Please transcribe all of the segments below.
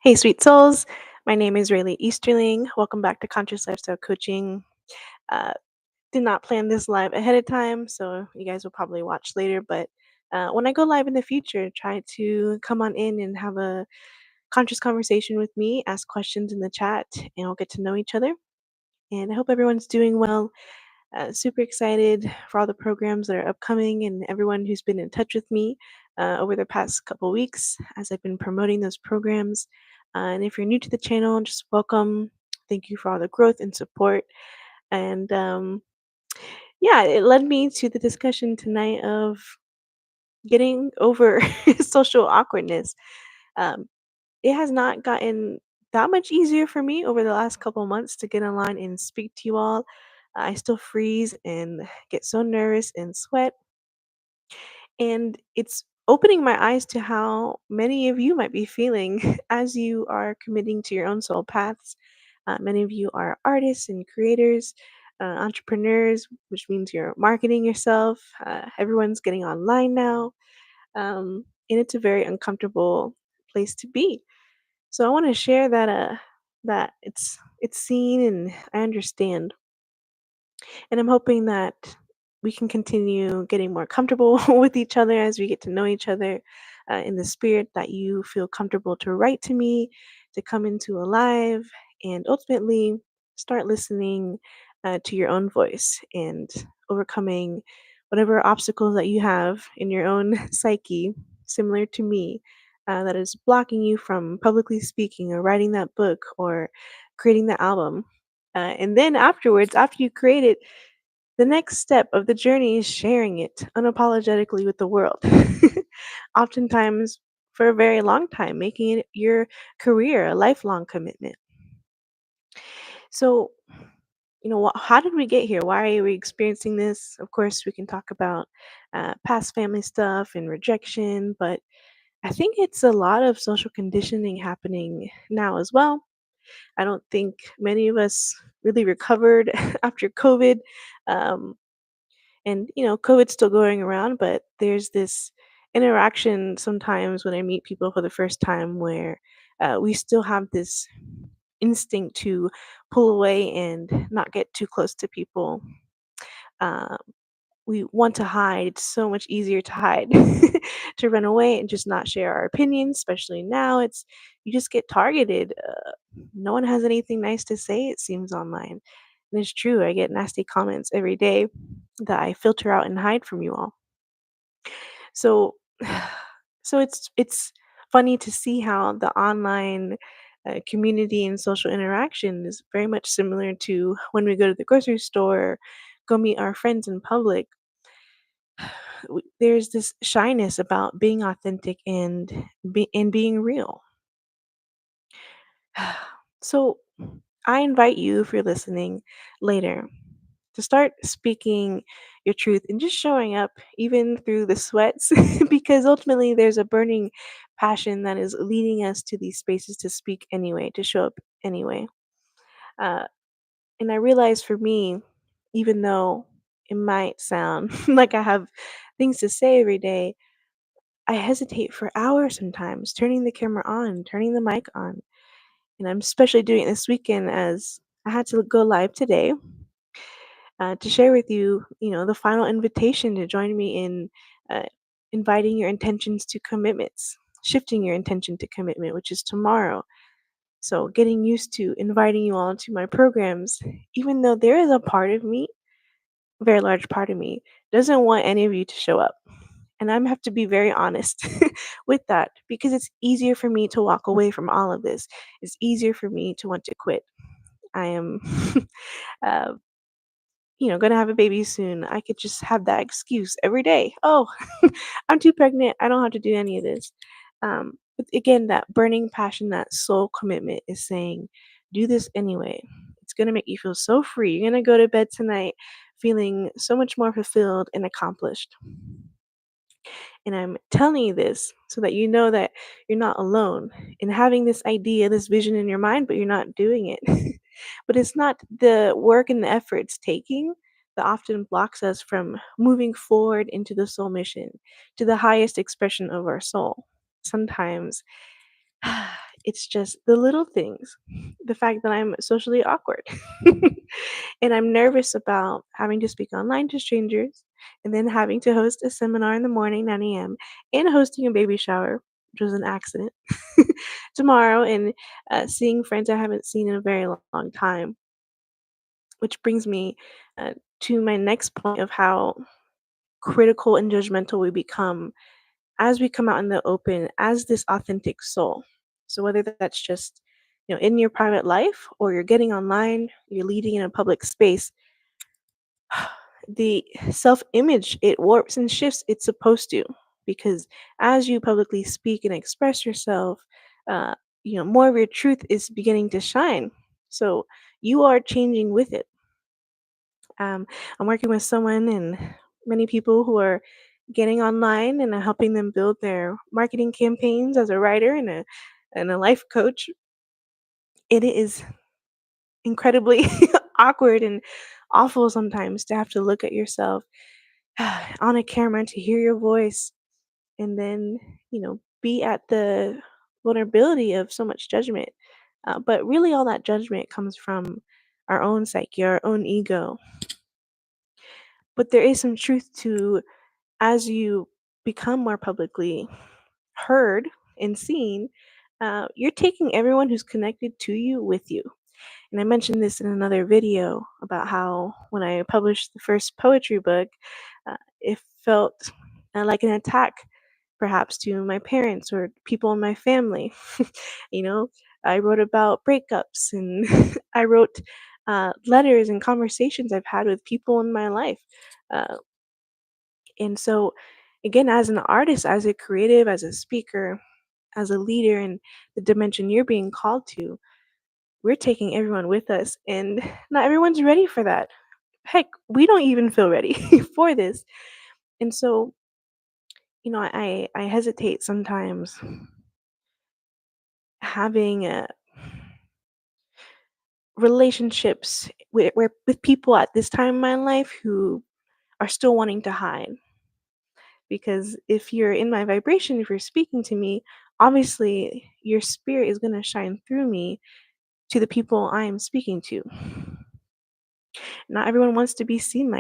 Hey, sweet souls. My name is Raileigh Easterling. Welcome back to Conscious Lifestyle Coaching. Uh, did not plan this live ahead of time, so you guys will probably watch later. But when I go live in the future, try to come on in and have a conscious conversation with me, ask questions in the chat, and we'll get to know each other. And I hope everyone's doing well. Super excited for all the programs that are upcoming and everyone who's been in touch with me over the past couple weeks as I've been promoting those programs. And if you're new to the channel, just welcome. Thank you for all the growth and support. And yeah, it led me to the discussion tonight of getting over social awkwardness. Um, it has not gotten that much easier for me over the last couple months to get online and speak to you all. I still freeze and get so nervous and sweat. And it's opening my eyes to how many of you might be feeling as you are committing to your own soul paths. Many of you are artists and creators, entrepreneurs, which means you're marketing yourself. Everyone's getting online now. And it's a very uncomfortable place to be. So I want to share that it's seen and I understand. And I'm hoping that we can continue getting more comfortable with each other as we get to know each other in the spirit that you feel comfortable to write to me, to come into a live, and ultimately start listening to your own voice and overcoming whatever obstacles that you have in your own psyche, similar to me, that is blocking you from publicly speaking or writing that book or creating the album. And then afterwards, after you create it, the next step of the journey is sharing it unapologetically with the world. Oftentimes, for a very long time, making it your career, a lifelong commitment. So, how did we get here? Why are we experiencing this? Of course, we can talk about past family stuff and rejection, but I think it's a lot of social conditioning happening now as well. I don't think many of us really recovered after COVID. Um, and COVID's still going around, but there's this interaction sometimes when I meet people for the first time where we still have this instinct to pull away and not get too close to people. uh, we want to hide. It's so much easier to hide, to run away and just not share our opinions, especially now. It's You just get targeted. No one has anything nice to say, it seems, online. And it's true, I get nasty comments every day that I filter out and hide from you all. So it's funny to see how the online community and social interaction is very much similar to when we go to the grocery store, go meet our friends in public. There's this shyness about being authentic and being real. So I invite you, if you're listening later, to start speaking your truth and just showing up even through the sweats, because ultimately there's a burning passion that is leading us to these spaces to speak anyway, to show up anyway. Uh, and I realize for me, even though it might sound like I have things to say every day, I hesitate for hours sometimes, turning the camera on, turning the mic on. And I'm especially doing it this weekend as I had to go live today to share with you, the final invitation to join me in uh, inviting your intentions to commitments, shifting your intention to commitment, which is tomorrow. So getting used to inviting you all to my programs, even though there is a part of me, a very large part of me, doesn't want any of you to show up. And I'm have to be very honest with that because it's easier for me to walk away from all of this. It's easier for me to want to quit. I am uh, gonna have a baby soon. I could just have that excuse every day. Oh, I'm too pregnant. I don't have to do any of this. But again, that burning passion, that soul commitment is saying, do this anyway. It's gonna make you feel so free. You're gonna go to bed tonight feeling so much more fulfilled and accomplished. And I'm telling you this so that you know that you're not alone in having this idea, this vision in your mind, but you're not doing it. But it's not the work and the effort it's taking that often blocks us from moving forward into the soul mission, to the highest expression of our soul. Sometimes It's just the little things. The fact that I'm socially awkward. And I'm nervous about having to speak online to strangers and then having to host a seminar in the morning, 9 a.m., and hosting a baby shower, which was an accident, tomorrow, and seeing friends I haven't seen in a very long time. Which brings me to my next point of how critical and judgmental we become as we come out in the open as this authentic soul. So whether that's just in your private life or you're getting online, you're leading in a public space, the self-image, it warps and shifts. It's supposed to, because as you publicly speak and express yourself, uh, more of your truth is beginning to shine. So you are changing with it. I'm working with someone and many people who are getting online, and helping them build their marketing campaigns as a writer and a life coach. It is incredibly awkward and awful sometimes to have to look at yourself on a camera, to hear your voice, and then be at the vulnerability of so much judgment. But really, all that judgment comes from our own psyche, our own ego. But there is some truth to, as you become more publicly heard and seen, you're taking everyone who's connected to you with you. And I mentioned this in another video about how when I published the first poetry book, it felt like an attack, perhaps to my parents or people in my family. you know, I wrote about breakups, and I wrote letters and conversations I've had with people in my life. Uh, and so, again, as an artist, as a creative, as a speaker, as a leader in the dimension you're being called to, we're taking everyone with us. And not everyone's ready for that. Heck, we don't even feel ready for this. And so, I hesitate sometimes having relationships with people at this time in my life who are still wanting to hide. Because if you're in my vibration, if you're speaking to me, obviously your spirit is going to shine through me to the people I am speaking to. Not everyone wants to be seen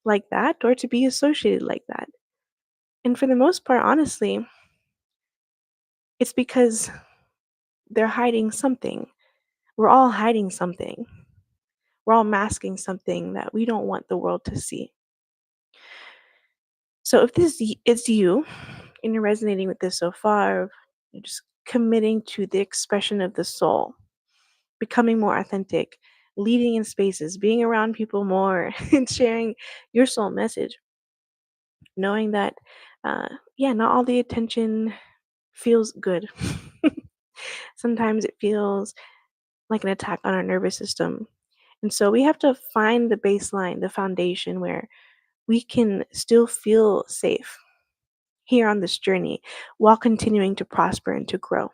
like that, or to be associated like that. And for the most part, honestly, it's because they're hiding something. We're all hiding something. We're all masking something that we don't want the world to see. So if is you, and you're resonating with this so far, you're just committing to the expression of the soul, becoming more authentic, leading in spaces, being around people more, and sharing your soul message, knowing that, yeah, not all the attention feels good. Sometimes it feels like an attack on our nervous system. And so we have to find the baseline, the foundation where we can still feel safe here on this journey while continuing to prosper and to grow.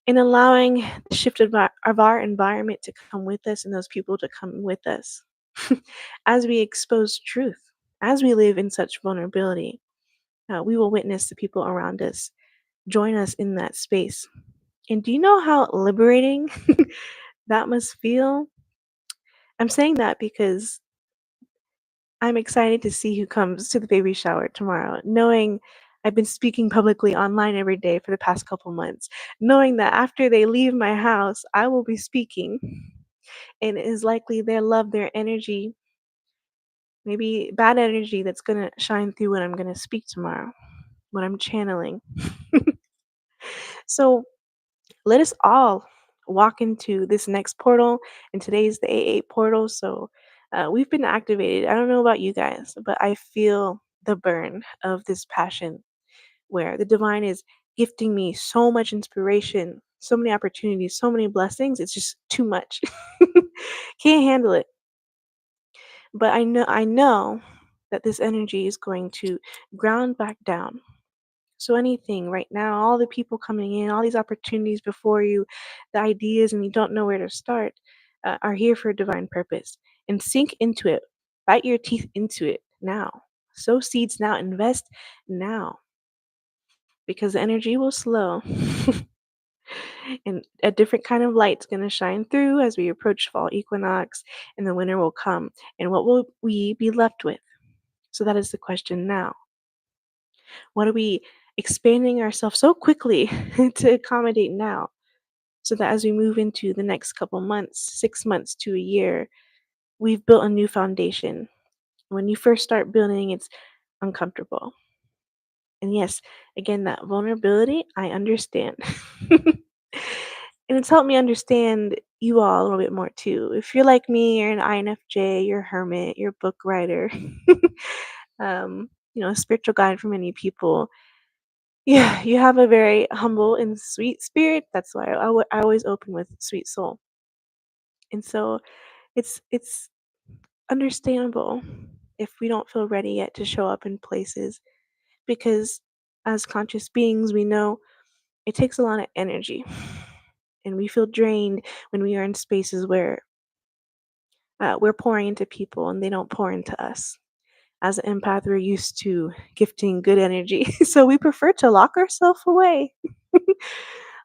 And allowing the shift of our environment to come with us and those people to come with us as we expose truth, as we live in such vulnerability. We will witness the people around us join us in that space. And do you know how liberating that must feel? I'm saying that because I'm excited to see who comes to the baby shower tomorrow, knowing I've been speaking publicly online every day for the past couple months, knowing that after they leave my house, I will be speaking, and it is likely their love, their energy, maybe bad energy, that's going to shine through when I'm going to speak tomorrow, when I'm channeling. So let us all walk into this next portal, and today's the A8 portal. So we've been activated. I don't know about you guys, but I feel the burn of this passion, where the divine is gifting me so much inspiration, so many opportunities, so many blessings. It's just too much. Can't handle it. But I know that this energy is going to ground back down. So anything right now, all the people coming in, all these opportunities before you, the ideas, and you don't know where to start, are here for a divine purpose. And sink into it. Bite your teeth into it now. Sow seeds now. Invest now. because the energy will slow. And a different kind of light's going to shine through as we approach fall equinox, and the winter will come. And what will we be left with? So that is the question now. What are we expanding ourselves so quickly to accommodate now? So that as we move into the next couple months, 6 months to a year, we've built a new foundation. When you first start building, it's uncomfortable. And yes, again, that vulnerability, I understand. And it's helped me understand you all a little bit more too. If you're like me, you're an INFJ, you're a hermit, you're a book writer, a spiritual guide for many people. Yeah, you have a very humble and sweet spirit. That's why I always open with sweet soul. And so it's understandable if we don't feel ready yet to show up in places, because as conscious beings, we know it takes a lot of energy, and we feel drained when we are in spaces where we're pouring into people and they don't pour into us. As an empath, we're used to gifting good energy, so we prefer to lock ourselves away,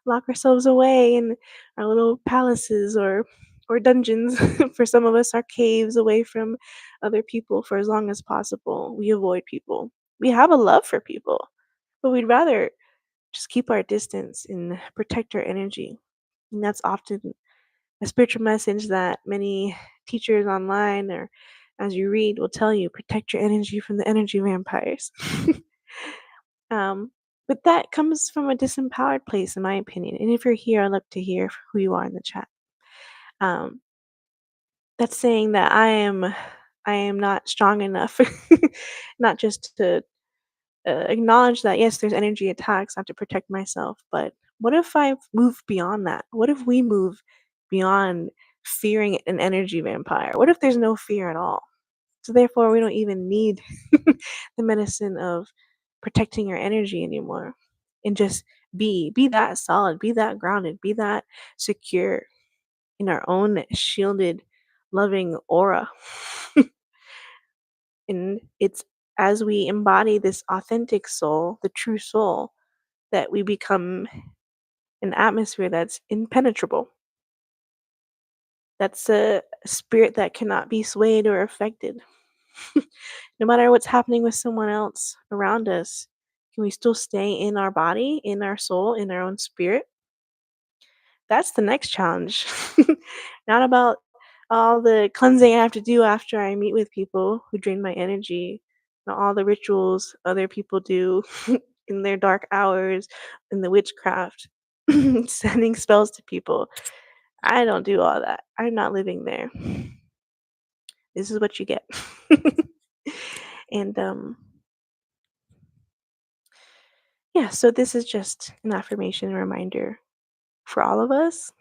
lock ourselves away in our little palaces or dungeons. For some of us, our caves, away from other people for as long as possible. We avoid people. We have a love for people, but we'd rather just keep our distance and protect our energy. And that's often a spiritual message that many teachers online or as you read will tell you: protect your energy from the energy vampires. um, but that comes from a disempowered place, in my opinion. And if you're here, I'd love to hear who you are in the chat. Um, that's saying that I am not strong enough, not just to acknowledge that yes, there's energy attacks, I have to protect myself, but what if I move beyond that? What if we move beyond fearing an energy vampire? What if there's no fear at all? So therefore, we don't even need the medicine of protecting our energy anymore, and just be that solid, be that grounded, be that secure in our own shielded, loving aura. And it's as we embody this authentic soul, the true soul, that we become an atmosphere that's impenetrable. That's a spirit that cannot be swayed or affected. No matter what's happening with someone else around us, can we still stay in our body, in our soul, in our own spirit? That's the next challenge. Not about all the cleansing I have to do after I meet with people who drain my energy, not all the rituals other people do in their dark hours, in the witchcraft, sending spells to people. I don't do all that. I'm not living there. This is what you get. And yeah, so this is just an affirmation reminder for all of us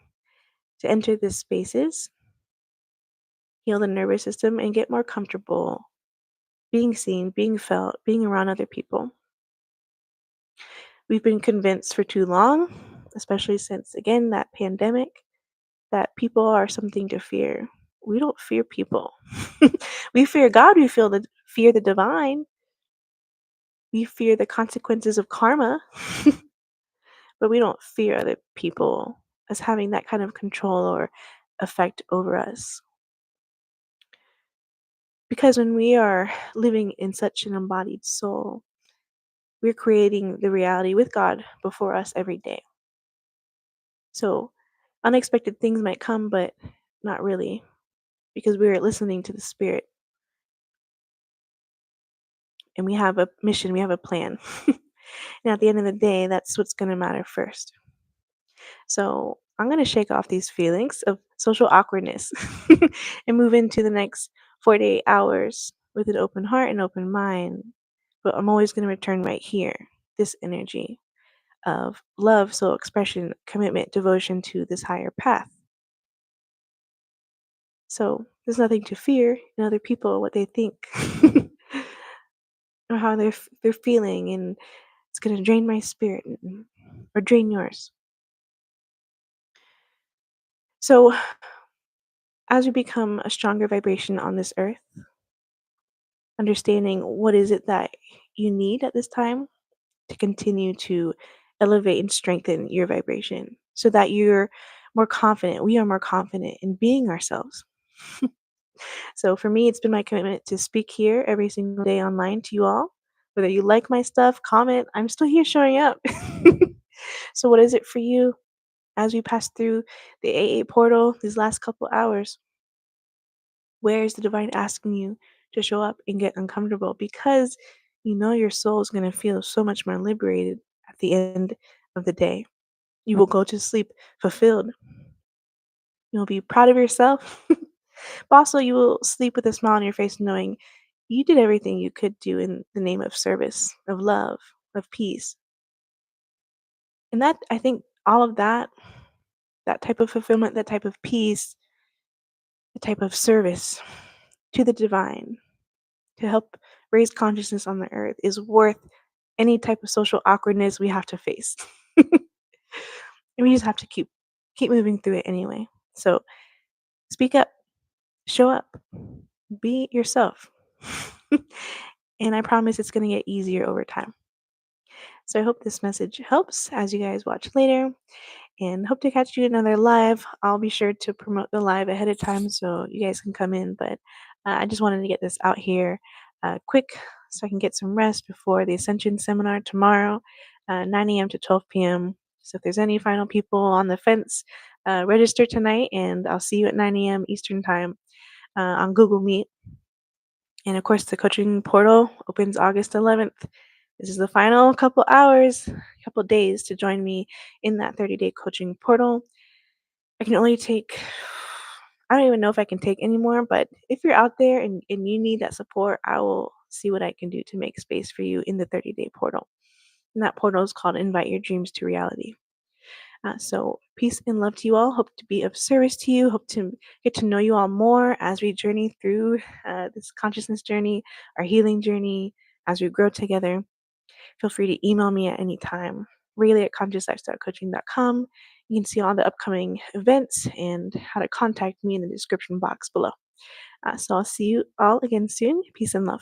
to enter these spaces, heal the nervous system, and get more comfortable being seen, being felt, being around other people. We've been convinced for too long, especially since, again, that pandemic, that people are something to fear. We don't fear people. We fear God. We feel fear the divine. We fear the consequences of karma, but we don't fear other people as having that kind of control or effect over us. Because when we are living in such an embodied soul, we're creating the reality with God before us every day. So unexpected things might come, but not really, because we're listening to the spirit and we have a mission, we have a plan. And at the end of the day, that's what's going to matter first. So I'm going to shake off these feelings of social awkwardness and move into the next 48 hours with an open heart and open mind. But I'm always going to return right here, this energy of love, soul expression, commitment, devotion to this higher path. So there's nothing to fear in other people, what they think, or how they're feeling, and it's gonna drain my spirit or drain yours. So as we become a stronger vibration on this earth, understanding what is it that you need at this time, to continue to elevate and strengthen your vibration so that you're more confident. We are more confident in being ourselves. So for me, it's been my commitment to speak here every single day online to you all. Whether you like my stuff, comment, I'm still here showing up. So, what is it for you as we pass through the AA portal these last couple hours? Where is the divine asking you to show up and get uncomfortable? Because you know your soul is going to feel so much more liberated at the end of the day. You will go to sleep fulfilled. You'll be proud of yourself. But also, you will sleep with a smile on your face knowing you did everything you could do in the name of service, of love, of peace. And that, I think, all of that, that type of fulfillment, that type of peace, the type of service to the divine to help raise consciousness on the earth is worth any type of social awkwardness we have to face. And we just have to keep moving through it anyway. So speak up, show up, be yourself. And I promise it's going to get easier over time. So I hope this message helps as you guys watch later and hope to catch you another live. I'll be sure to promote the live ahead of time so you guys can come in. But I just wanted to get this out here quick so I can get some rest before the Ascension seminar tomorrow, 9 a.m. to 12 p.m. So if there's any final people on the fence, register tonight and I'll see you at 9 a.m. Eastern Time on Google Meet. And of course, the coaching portal opens August 11th. This is the final couple hours, couple days to join me in that 30-day coaching portal. I can only take, I don't even know if I can take anymore, but if you're out there and you need that support, I will see what I can do to make space for you in the 30-day portal. And that portal is called Invite Your Dreams to Reality. So peace and love to you all. Hope to be of service to you. Hope to get to know you all more as we journey through this consciousness journey, our healing journey, as we grow together. Feel free to email me at any time, Raileigh at consciouslifestylecoaching.com. You can see all the upcoming events and how to contact me in the description box below. So I'll see you all again soon. Peace and love.